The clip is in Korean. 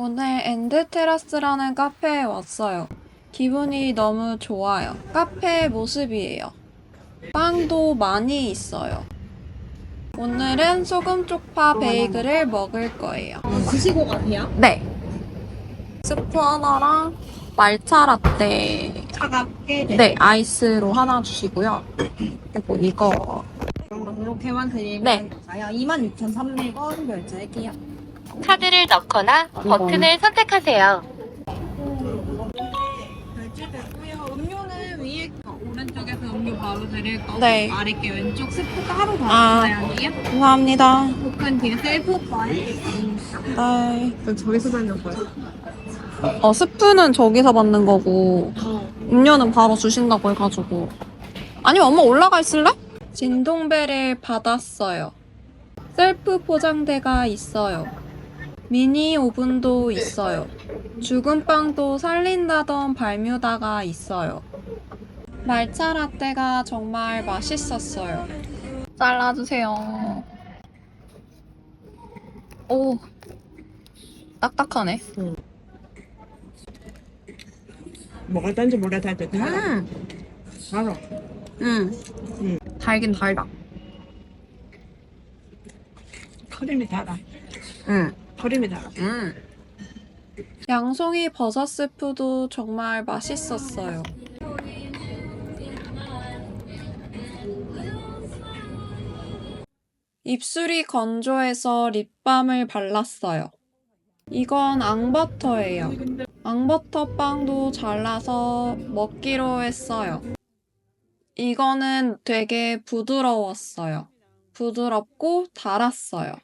오늘 엔드테라스라는 카페에 왔어요. 기분이 너무 좋아요. 카페의 모습이에요. 빵도 많이 있어요. 오늘은 소금 쪽파 베이글을 먹을 거예요. 드시고 가세요? 네. 스프 하나랑 말차 라떼. 차갑게 네, 아이스로 하나 주시고요. 그리고 이거. 이렇게만 드리면 네. 26,300원 결제할게요. 카드를 넣거나 버튼을 선택하세요. 결제됐고요. 음료는 위에 오른쪽에서 음료 바로 드릴 거고 네. 아래께 왼쪽 스프 따로 아. 받아야 돼요. 감사합니다. 복근 뒤에 셀프 바에 네. 저기서 받는 거예요. 스프는 저기서 받는 거고, 음료는 바로 주신다고 해가지고. 아니면 엄마 올라가 있을래? 진동벨을 받았어요. 셀프 포장대가 있어요. 미니 오븐도 있어요. 죽은 빵도 살린다던 발뮤다가 있어요. 말차 라떼가 정말 맛있었어요. 잘라주세요. 오, 딱딱하네. 뭐가 딴지 몰라 다 됐다. 바로. 달긴 달다. 크림이 달아. 응. 크림이 달아. 양송이 버섯 스프도 정말 맛있었어요. 입술이 건조해서 립밤을 발랐어요. 이건 앙버터예요. 앙버터 빵도 잘라서 먹기로 했어요. 이거는 되게 부드러웠어요. 부드럽고 달았어요.